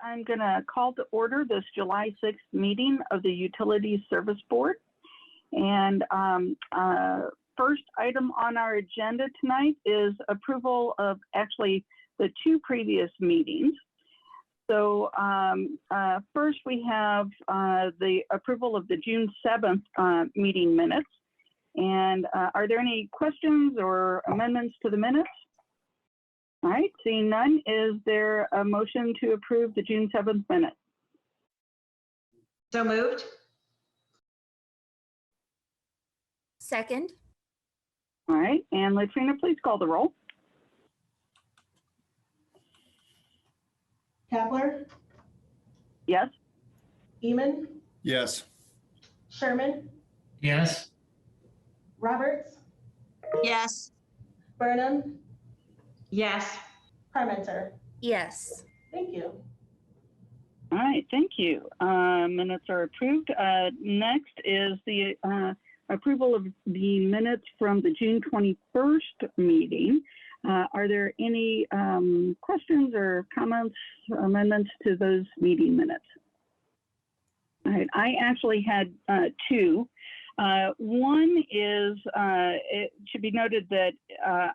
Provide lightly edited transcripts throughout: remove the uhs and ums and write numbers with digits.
I'm going to call to order this July 6th meeting of the Utilities Service Board. And first item on our agenda tonight is approval of actually the two previous meetings. So first we have the approval of the June 7th meeting minutes. And are there any questions or amendments to the minutes? All right, seeing none, is there a motion to approve the June 7th minutes? So moved. Second. All right, and Latrina, please call the roll. Kapler? Yes. Eman? Yes. Sherman? Yes. Roberts? Yes. Burnham? Yes. Parmenter? Yes. Thank you. All right, thank you. Minutes are approved. Next is the approval of the minutes from the June 21st meeting. Are there any questions or comments, amendments to those meeting minutes? All right, I actually had two. One is, it should be noted that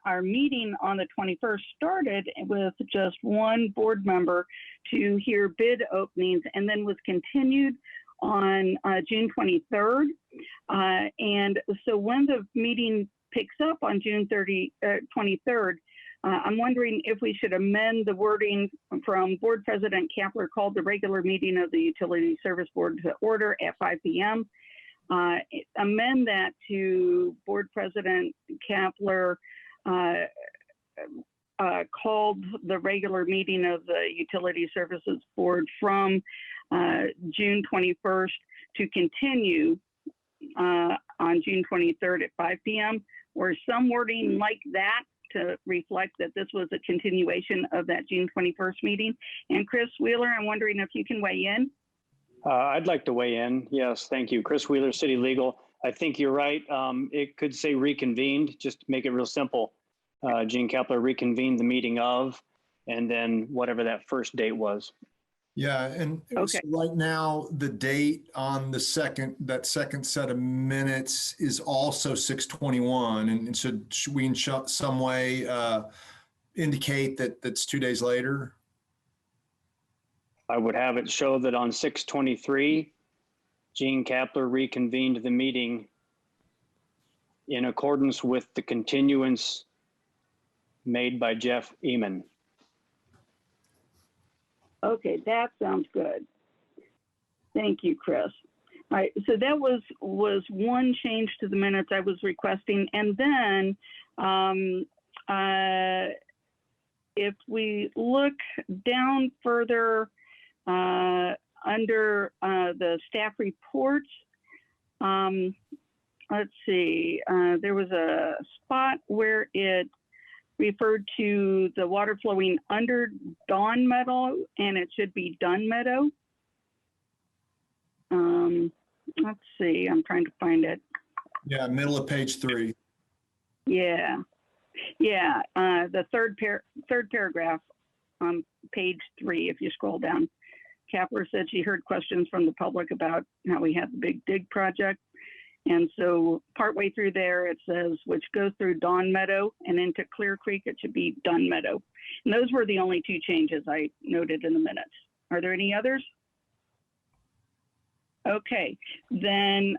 our meeting on the 21st started with just one board member to hear bid openings and then was continued on June 23rd. And so when the meeting picks up on June 23rd, I'm wondering if we should amend the wording from Board President Kapler called the regular meeting of the Utility Service Board to order at 5 p.m. Amend that to Board President Kapler called the regular meeting of the Utility Services Board from June 21st to continue on June 23rd at 5 p.m. or some wording like that to reflect that this was a continuation of that June 21st meeting. And Chris Wheeler, I'm wondering if you can weigh in. I'd like to weigh in. Yes, thank you. Chris Wheeler, City Legal. I think you're right. It could say reconvened, just to make it real simple. Gene Kapler reconvened the meeting of, and then whatever that first date was. Yeah, and Okay. so right now, the date on the that second set of minutes is also 6/21. And so should we in some way indicate that that's 2 days later? I would have it show that on 6/23, Gene Kapler reconvened the meeting in accordance with the continuance made by Jeff Eman. Okay, that sounds good. Thank you, Chris. All right, so that was one change to the minutes I was requesting. And then if we look down further under the staff reports, let's see, there was a spot where it referred to the water flowing under Dawn Meadow, and it should be Dunn Meadow. Let's see, I'm trying to find it. Yeah, middle of page 3. Yeah, yeah, the third paragraph on page 3, if you scroll down. Kapler said she heard questions from the public about how we had the big dig project. And so partway through there, it says, which goes through Dawn Meadow and into Clear Creek, it should be Dunn Meadow. And those were the only two changes I noted in the minutes. Are there any others? Okay, then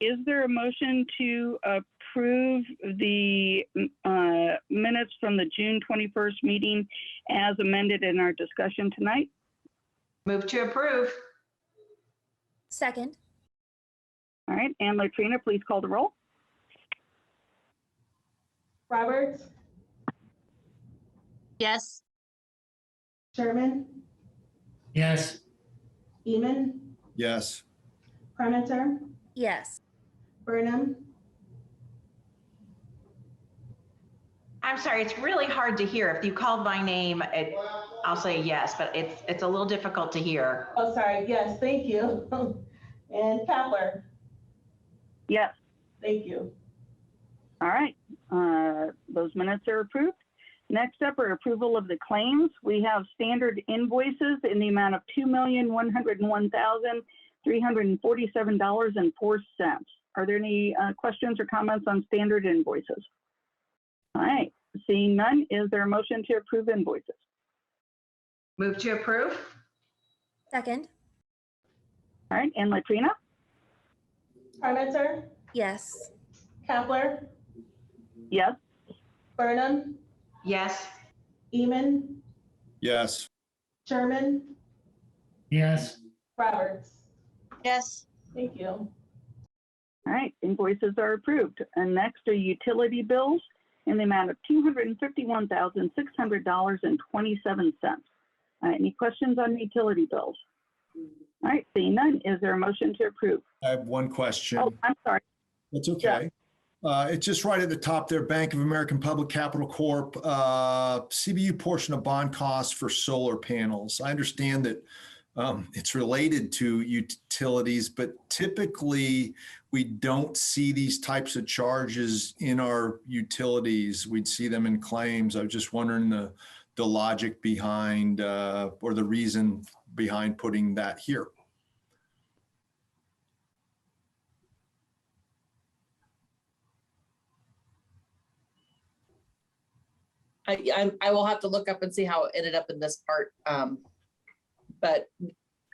is there a motion to approve the minutes from the June 21st meeting as amended in our discussion tonight? Move to approve. Second. All right, and Latrina, please call the roll. Roberts? Yes. Sherman? Yes. Eman? Yes. Parmenter? Yes. Burnham? I'm sorry, it's really hard to hear. If you called my name, I'll say yes, but it's a little difficult to hear. Oh, sorry. Yes, thank you. And Kapler? Yes. Thank you. All right, those minutes are approved. Next up are approval of the claims. We have standard invoices in the amount of $2,101,347.04. Are there any questions or comments on standard invoices? All right, seeing none, is there a motion to approve invoices? Move to approve? Second. All right, and Latrina? Parmenter, Yes. Kepler, Yes. Burnham, Yes. Eman, Yes. Sherman, yes, Roberts. Yes. Thank you. All right, invoices are approved. And next are utility bills in the amount of $251,600.27. Any questions on utility bills? All right, seeing none, is there a motion to approve? I have one question. Oh, I'm sorry. That's okay. It's just right at the top there, Bank of American Public Capital Corp, CBU portion of bond costs for solar panels. I understand that it's related to utilities, but typically we don't see these types of charges in our utilities. We'd see them in claims. I was just wondering the logic behind or the reason behind putting that here. I will have to look up and see how it ended up in this part. But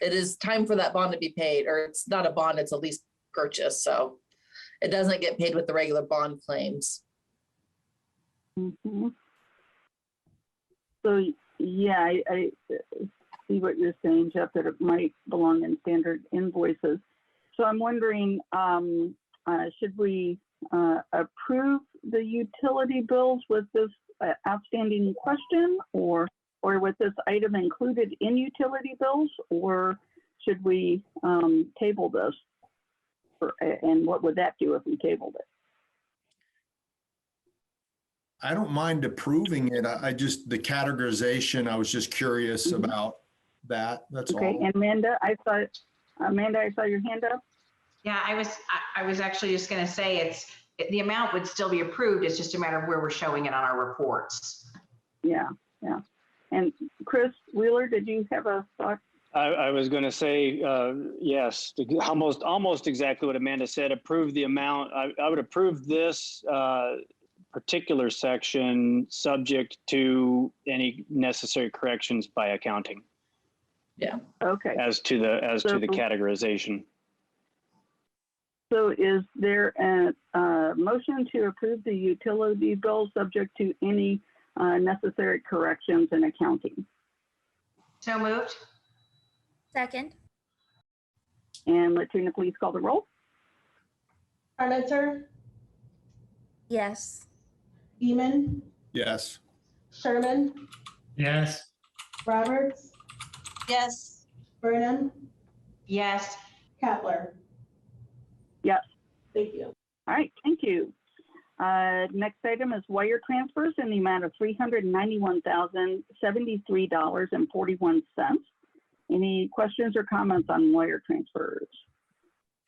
it is time for that bond to be paid, or it's not a bond, it's a lease purchase. So it doesn't get paid with the regular bond claims. Mhm. So, yeah, I see what you're saying, Jeff, that it might belong in standard invoices. So I'm wondering, should we approve the utility bills with this outstanding question, or with this item included in utility bills, or should we table this? And what would that do if we tabled it? I don't mind approving it. I just, the categorization, I was just curious about that. That's Okay, all. and Amanda, I saw your hand up. Yeah, I was actually just going to say the amount would still be approved. It's just a matter of where we're showing it on our reports. Yeah. And Chris Wheeler, did you have a thought? I was going to say, yes, almost exactly what Amanda said, approve the amount. I would approve this particular section subject to any necessary corrections by accounting Okay. as to the categorization. So is there a motion to approve the utility bill subject to any necessary corrections in accounting? So moved? Second. And Latrina, please call the roll. Parmenter, Yes. Eman, Yes. Sherman, yes, Roberts, Yes. Burnham, Yes. Kepler. Yes. Thank you. All right, thank you. Next item is wire transfers in the amount of $391,073.41. Any questions or comments on wire transfers?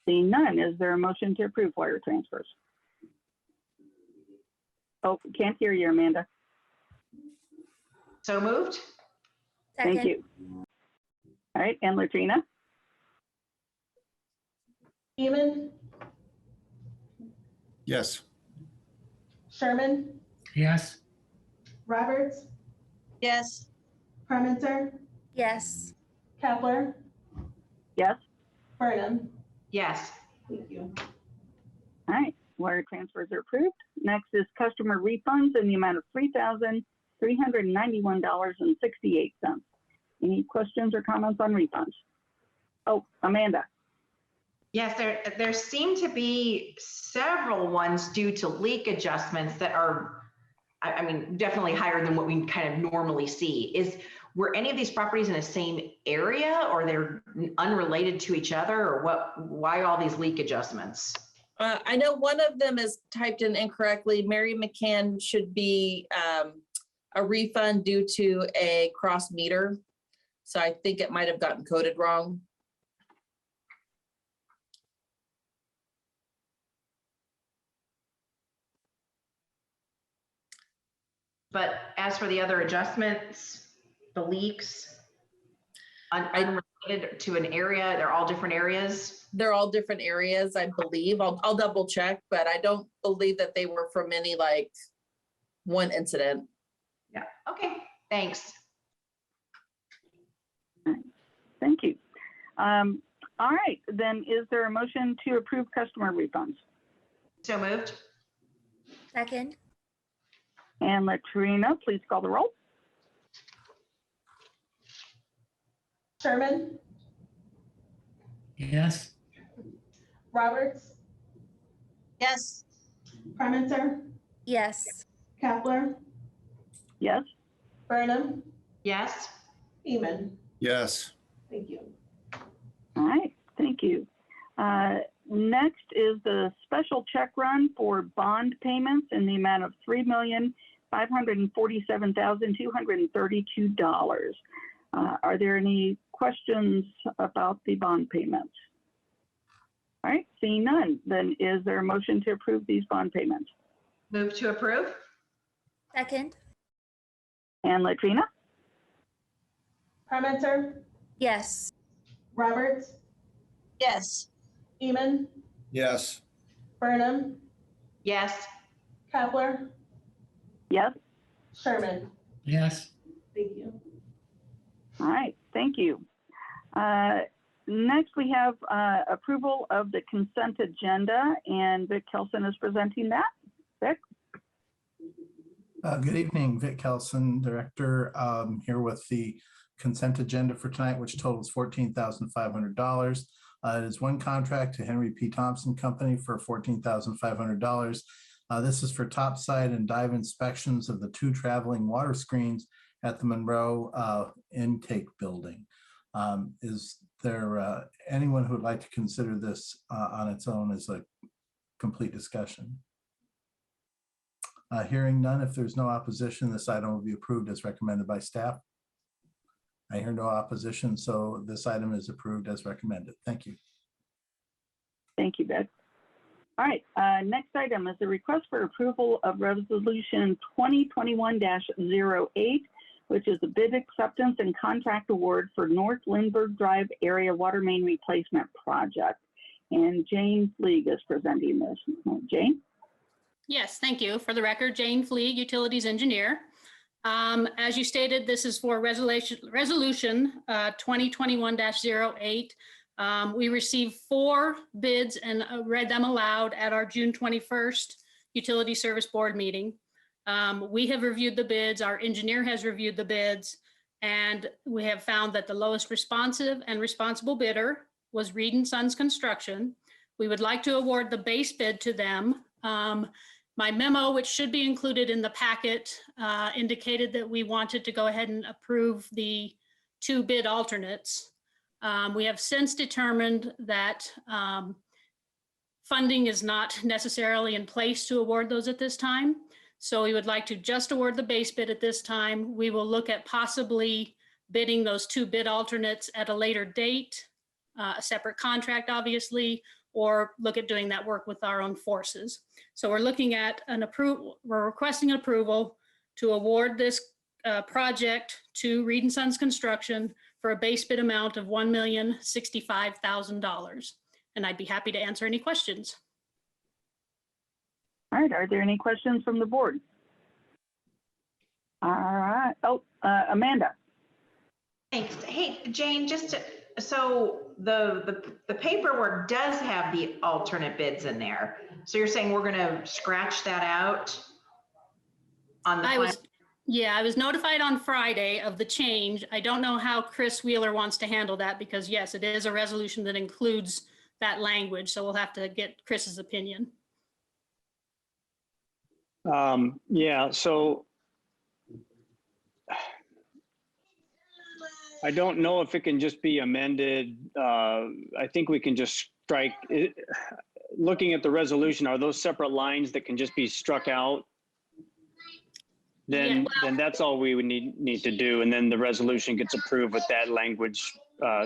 Seeing none, is there a motion to approve wire transfers? Oh, can't hear you, Amanda. So moved? Second. Thank you. All right, and Latrina? Eman, Yes. Sherman, yes, Roberts, Yes. Parmenter, Yes. Kepler, Yes. Burnham. Yes. Thank you. All right, wire transfers are approved. Next is customer refunds in the amount of $3,391.68. Any questions or comments on refunds? Oh, Amanda. Yes, there seem to be several ones due to leak adjustments that are, I mean, definitely higher than what we kind of normally see. Were any of these properties in the same area, or they're unrelated to each other, or why all these leak adjustments? I know one of them is typed in incorrectly. Mary McCann should be a refund due to a cross meter. So I think it might have gotten coded wrong. But as for the other adjustments, the leaks, unrelated to an area, they're all different areas. They're all different areas, I believe. I'll double check, but I don't believe that they were from any like one incident. Yeah, okay, thanks. Thank you. All right, then is there a motion to approve customer refunds? So moved. Second. And Latrina, please call the roll. Sherman, Yes. Roberts, Yes. Parmenter, Yes. Kapler, Yes? Burnham, Yes. Eman. Yes. Thank you. All right, thank you. Next is the special check run for bond payments in the amount of $3,547,232. Are there any questions about the bond payments? All right, seeing none, then is there a motion to approve these bond payments? Move to approve. Second. And Latrina? Parmenter, Yes. Roberts, Yes. Eman, Yes. Burnham, Yes. Kapler, Yes? Sherman. Yes. Thank you. All right, thank you. Next, we have approval of the consent agenda, and Vic Kelson is presenting that. Vic? Good evening, Vic Kelson, Director, here with the consent agenda for tonight, which totals $14,500. It is one contract to Henry P. Thompson Company for $14,500. This is for topside and dive inspections of the 2 traveling water screens at the Monroe intake building. Is there anyone who would like to consider this on its own as a complete discussion? Hearing none, if there's no opposition, this item will be approved as recommended by staff. I hear no opposition, so this item is approved as recommended. Thank you. Thank you, Vic. All right, next item is the request for approval of resolution 2021-08, which is the bid acceptance and contract award for North Lindbergh Drive area water main replacement project. And Jane Fleeg is presenting this. Jane? Yes, thank you. For the record, Jane Fleeg, Utilities Engineer. As you stated, this is for resolution 2021-08. We received 4 bids and read them aloud at our June 21st Utility Service Board meeting. We have reviewed the bids, our engineer has reviewed the bids, and we have found that the lowest responsive and responsible bidder was Reed & Sons Construction. We would like to award the base bid to them. My memo, which should be included in the packet, indicated that we wanted to go ahead and approve the 2 bid alternates. We have since determined that funding is not necessarily in place to award those at this time. So we would like to just award the base bid at this time. We will look at possibly bidding those 2 bid alternates at a later date, a separate contract, obviously, or look at doing that work with our own forces. So we're looking at we're requesting approval to award this project to Reed & Sons Construction for a base bid amount of $1,065,000. And I'd be happy to answer any questions. All right, are there any questions from the board? All right, Amanda. Thanks. Hey, Jane, so the paperwork does have the alternate bids in there. So you're saying we're going to scratch that out on the final? I was notified on Friday of the change. I don't know how Chris Wheeler wants to handle that because yes, it is a resolution that includes that language. So we'll have to get Chris's opinion. Yeah, so I don't know if it can just be amended. I think we can just strike it. Looking at the resolution, are those separate lines that can just be struck out? Then that's all we would need to do, and then the resolution gets approved with that language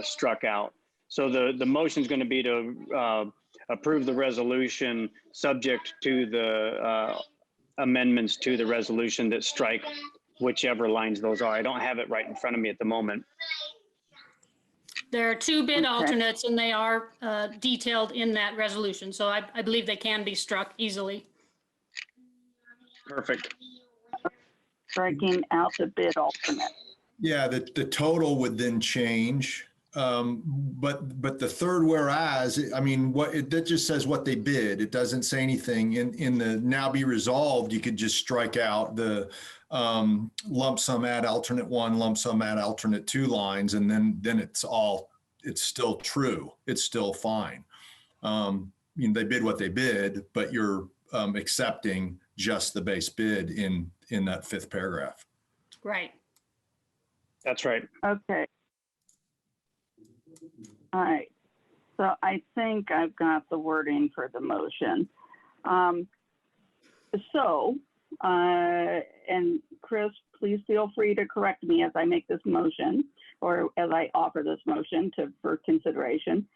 struck out. So the motion is going to be to approve the resolution subject to the amendments to the resolution that strike whichever lines those are. I don't have it right in front of me at the moment. There are two bid Okay. alternates and they are detailed in that resolution. So I believe they can be struck easily. Perfect. Striking out the bid alternate. Yeah, the total would then change. But the third whereas, I mean, that just says what they bid. It doesn't say anything in the now be resolved. You could just strike out the lump sum add alternate 1, lump sum add alternate 2 lines, and then it's still true. It's still fine. They bid what they bid, but you're accepting just the base bid in that 5th paragraph. Right. That's right. Okay. All right. So I think I've got the wording for the motion. And Chris, please feel free to correct me as I make this motion or as I offer this motion for consideration.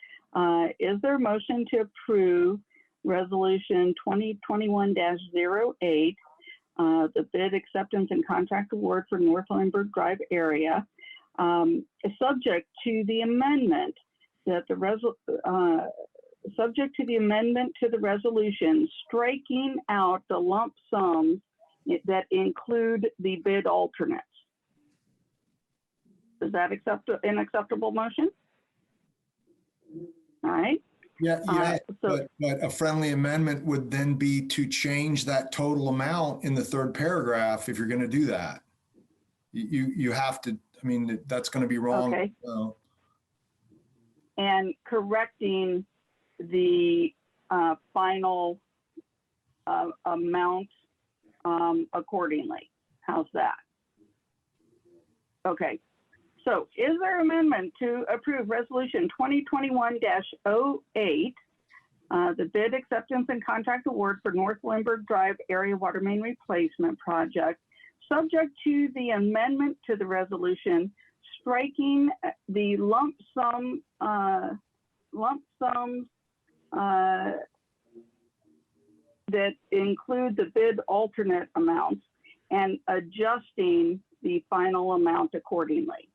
Is there a motion to approve Resolution 2021-08, the bid acceptance and contract award for North Lindbergh Drive area, subject to the amendment that subject to the amendment to the resolution, striking out the lump sums that include the bid alternates? Is that an acceptable motion? All right. Yeah, so- but a friendly amendment would then be to change that total amount in the 3rd paragraph if you're going to do that. You have to, I mean, that's going to be wrong. Okay. So. And correcting the final amount accordingly. How's that? Okay. So is there amendment to approve Resolution 2021-08, the bid acceptance and contract award for North Lindbergh Drive area water main replacement project, subject to the amendment to the resolution, striking the lump sums that include the bid alternate amounts and adjusting the final amount accordingly?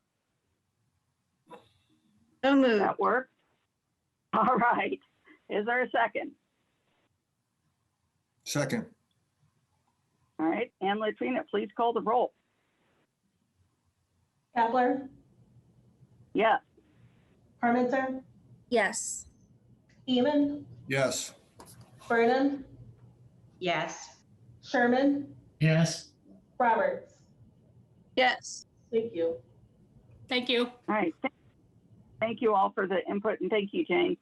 So moved. That work? All right. Is there a second? Second. All right. And Latrina, please call the roll. Kepler, Yes. Parmenter, Yes. Heeman, Yes. Vernon, Yes. Sherman, yes, Roberts. Yes. Thank you. Thank you. All right. Thank you all for the input, and thank you, Jane.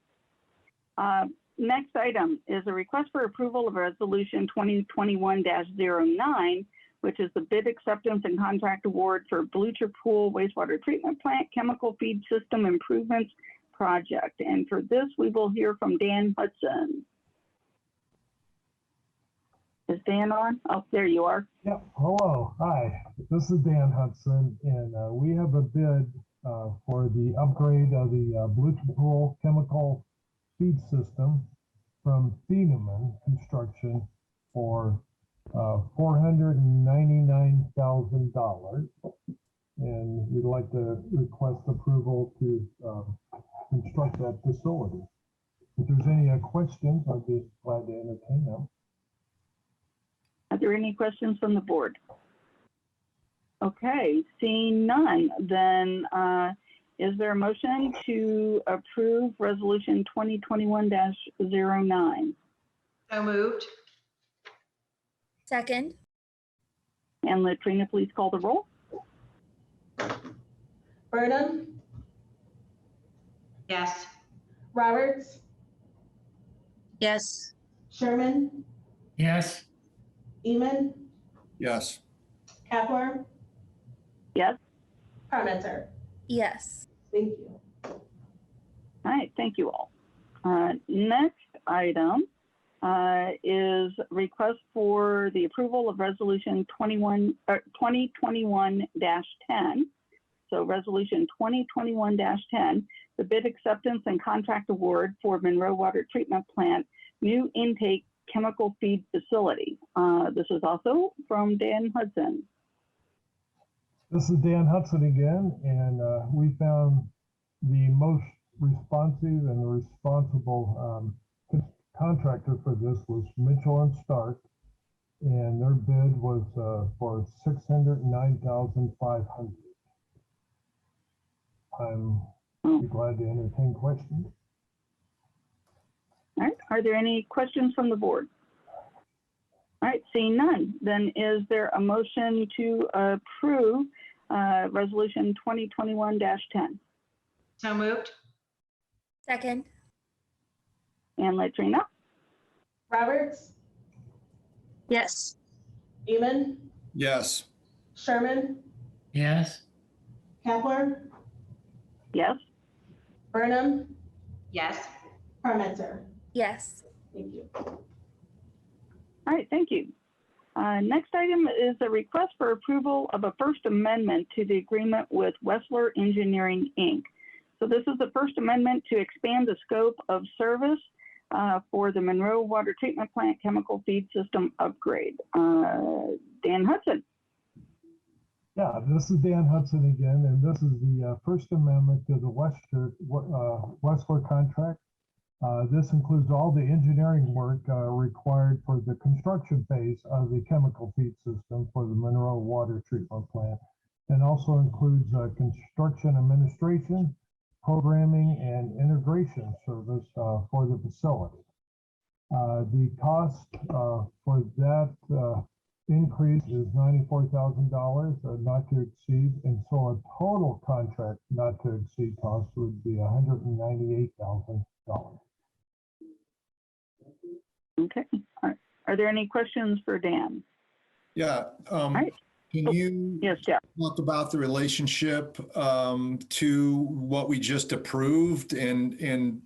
Next item is a request for approval of Resolution 2021-09, which is the bid acceptance and contract award for Bleacher Pool Wastewater Treatment Plant Chemical Feed System Improvements Project. And for this, we will hear from Dan Hudson. Is Dan on? Oh, there you are. Yep. Hello. Hi. This is Dan Hudson, and we have a bid for the upgrade of the Bleacher Pool chemical feed system from Thieneman Construction for $499,000, and we'd like to request approval to construct that facility. If there's any questions, I'd be glad to entertain them. Are there any questions from the board? Okay, seeing none, then is there a motion to approve Resolution 2021-09? So moved. Second. And Latrina, please call the roll. Vernon, Yes. Roberts, Yes. Sherman, yes, Heeman, Yes. Kepler, Yes. Parmenter. Yes. Thank you. All right, thank you all. Next item is request for the approval of Resolution 2021-10. So Resolution 2021-10, the bid acceptance and contract award for Monroe Water Treatment Plant new intake chemical feed facility. This is also from Dan Hudson. This is Dan Hudson again, and we found the most responsive and the responsible contractor for this was Mitchell and Stark, and their bid was for $609,500. I'm be glad to entertain questions. All right, are there any questions from the board? All right, seeing none, then is there a motion to approve Resolution 2021-10? So moved. Second. And Latrina? Roberts, Yes. Beeman, Yes. Sherman, yes, Kepler, Yes. Burnham, Yes. Parmenter. Yes. Thank you. All right, thank you. Next item is a request for approval of a First Amendment to the agreement with Wessler Engineering, Inc. So this is the First Amendment to expand the scope of service for the Monroe Water Treatment Plant Chemical Feed System upgrade. Dan Hudson. Yeah, this is Dan Hudson again, and this is the First Amendment to the Wessler contract. This includes all the engineering work required for the construction phase of the chemical feed system for the Monroe Water Treatment Plant, and also includes construction administration, programming, and integration service for the facility. The cost for that increase is $94,000, not to exceed, and so a total contract not to exceed cost would be $198,000. Okay. All right. Are there any questions for Dan? Yeah. right. Can you Yes, Jeff. talk about the relationship to what we just approved? And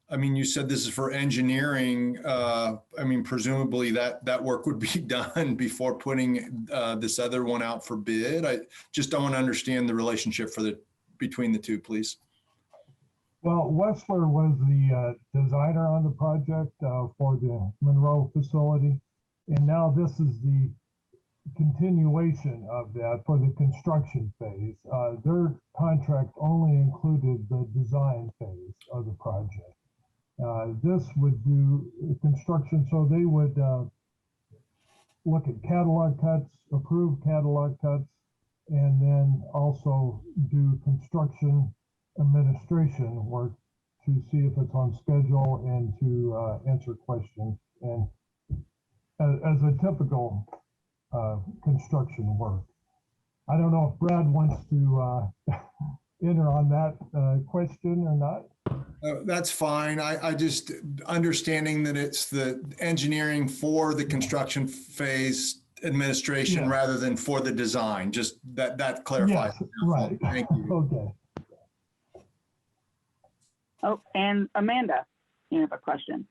I mean, you said this is for engineering. I mean, presumably that work would be done before putting this other one out for bid. I just don't want to understand the relationship between the two, please. Well, Wessler was the designer on the project for the Monroe facility, and now this is the continuation of that for the construction phase. Their contract only included the design phase of the project. This would do construction, so they would look at catalog cuts, approve catalog cuts, and then also do construction administration work to see if it's on schedule and to answer questions, and as a typical construction work. I don't know if Brad wants to enter on that question or not. That's fine. I just understanding that it's the engineering for the construction phase administration Yes. rather than for the design. Just that clarifies. Yes, right. Thank you. Okay. Oh, and Amanda, you have a question.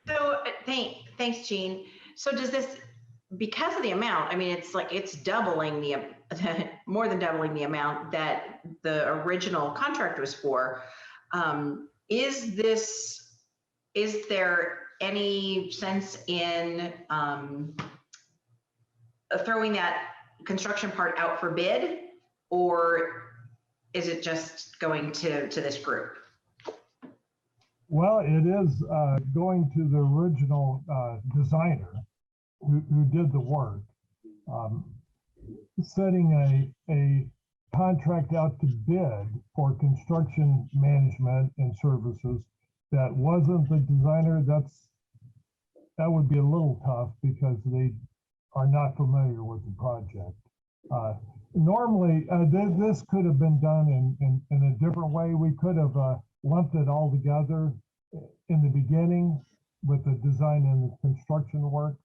So thanks, Jean. So does this, because of the amount, I mean, it's doubling the, more than doubling the amount that the original contract was for. Is there any sense in throwing that construction part out for bid, or is it just going to this group? Well, it is going to the original designer who did the work, setting a contract out to bid for construction management and services that wasn't the designer. That would be a little tough because they are not familiar with the project. Normally, this could have been done in a different way. We could have lumped it all together in the beginning with the design and the construction work,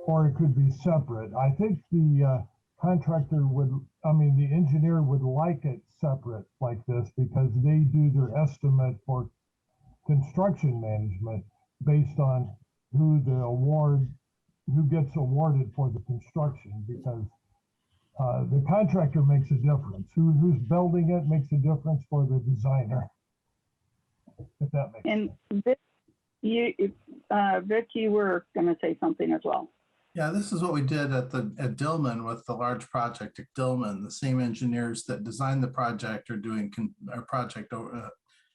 or it could be separate. I think the contractor the engineer would like it separate like this because they do their estimate for construction management based on who gets awarded for the construction, because the contractor makes a difference. Who's building it makes a difference for the designer, if that makes sense. And Vic, you were going to say something as well. Yeah, this is what we did at Dillman with the large project at Dillman. The same engineers that designed the project are doing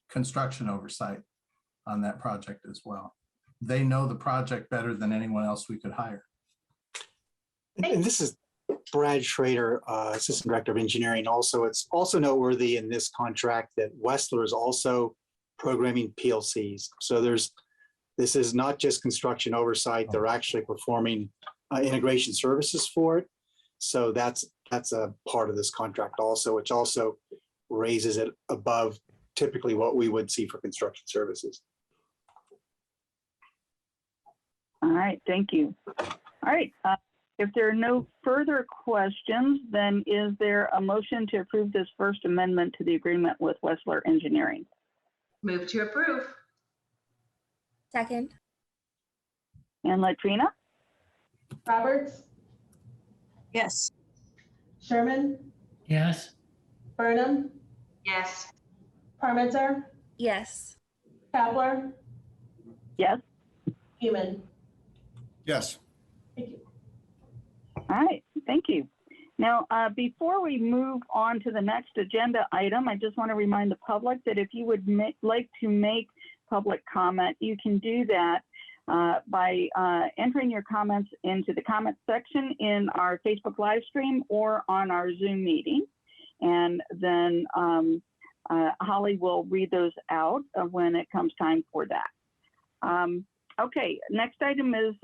construction oversight on that project as well. They know the project better than anyone else we could hire. And this is Brad Schrader, Assistant Director of Engineering. Also, it's also noteworthy in this contract that Wessler is also programming PLCs. So this is not just construction oversight, they're actually performing integration services for it. So that's a part of this contract also, which also raises it above typically what we would see for construction services. All right, thank you. All right, if there are no further questions, then is there a motion to approve this first amendment to the agreement with Wessler Engineering? Move to approve. Second. And Latrina? Roberts, Yes. Sherman, Yes. Burnham, Yes. Parmenter, Yes. Kapler, Yes. Human. Yes. Thank you. All right, thank you. Now, before we move on to the next agenda item, I just want to remind the public that if you would like to make public comment, you can do that by entering your comments into the comment section in our Facebook live stream or on our Zoom meeting. And then Holly will read those out when it comes time for that. Okay, next item is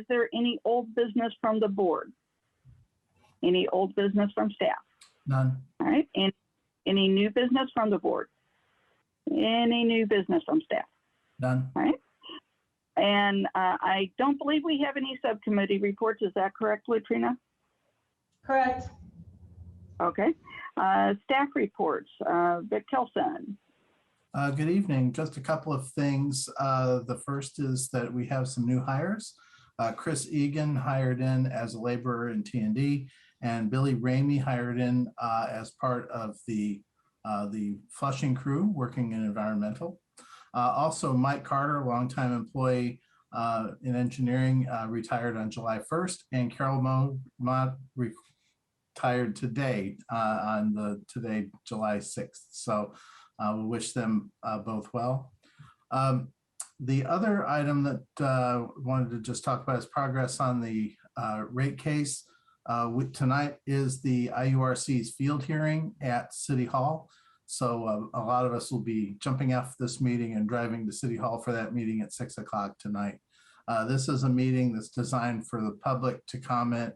there any old business from the board? Any old business from staff? None. All right, and any new business from the board? Any new business from staff? None. All right. And I don't believe we have any subcommittee reports. Is that correct, Latrina? Correct. Okay. Staff reports. Vic Kelson. Good evening. Just a couple of things. The first is that we have some new hires. Chris Egan hired in as a laborer in T&D, and Billy Ramey hired in as part of the flushing crew working in environmental. Also, Mike Carter, longtime employee in engineering, retired on July 1st, and Carol Mott retired today today, July 6th. So we wish them both well. The other item that wanted to just talk about is progress on the rate case. Tonight is the IURC's field hearing at City Hall. So a lot of us will be jumping off this meeting and driving to City Hall for that meeting at 6 o'clock tonight. This is a meeting that's designed for the public to comment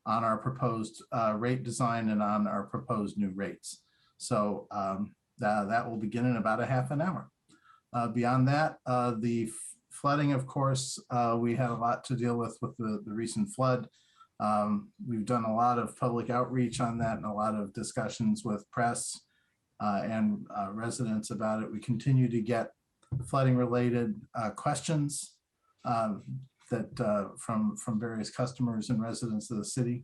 on our proposed rate design and on our proposed new rates. So that will begin in about a half an hour. Beyond that, the flooding, of course, we had a lot to deal with the recent flood. We've done a lot of public outreach on that and a lot of discussions with press and residents about it. We continue to get flooding related questions from various customers and residents of the city.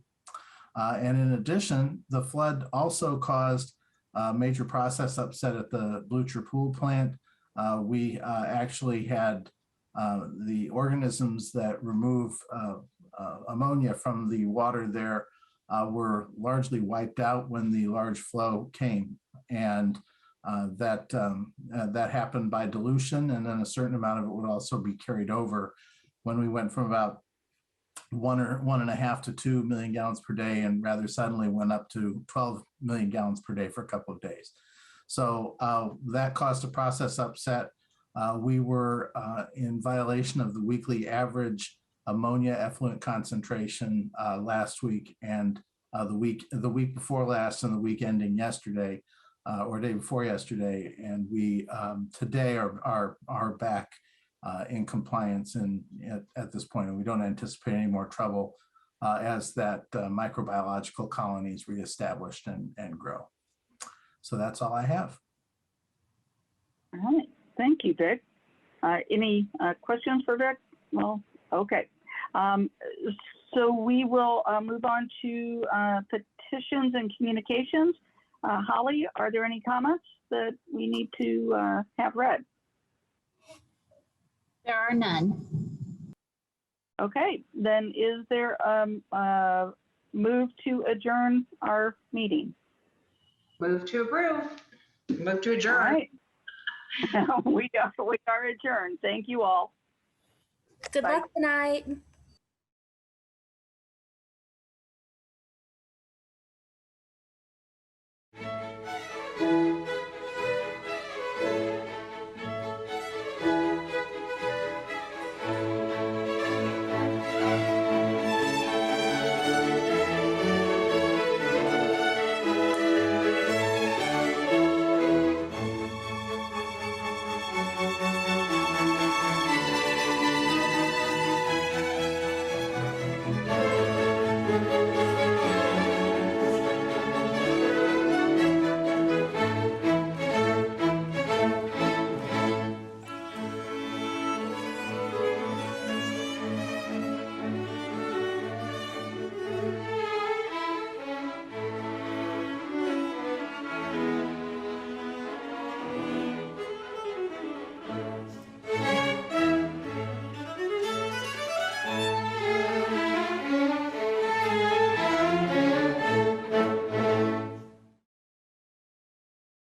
And in addition, the flood also caused a major process upset at the Blucher Pool plant. We actually had the organisms that remove ammonia from the water there were largely wiped out when the large flow came. And that happened by dilution, and then a certain amount of it would also be carried over when we went from about 1.5 to 2 million gallons per day, and rather suddenly went up to 12 million gallons per day for a couple of days. So that caused a process upset. We were in violation of the weekly average ammonia effluent concentration last week, and the week before last, and the week ending yesterday, or day before yesterday. And we today are back in compliance at this point, and we don't anticipate any more trouble as that microbiological colony is reestablished and grow. So that's all I have. All right, thank you, Vic. Any questions for Vic? Well, okay. So we will move on to petitions and communications. Holly, are there any comments that we need to have read? There are none. Okay, then is there a move to adjourn our meeting? Move to approve. Move to All adjourn. right. We are adjourned. Thank you all. Good Bye. luck tonight.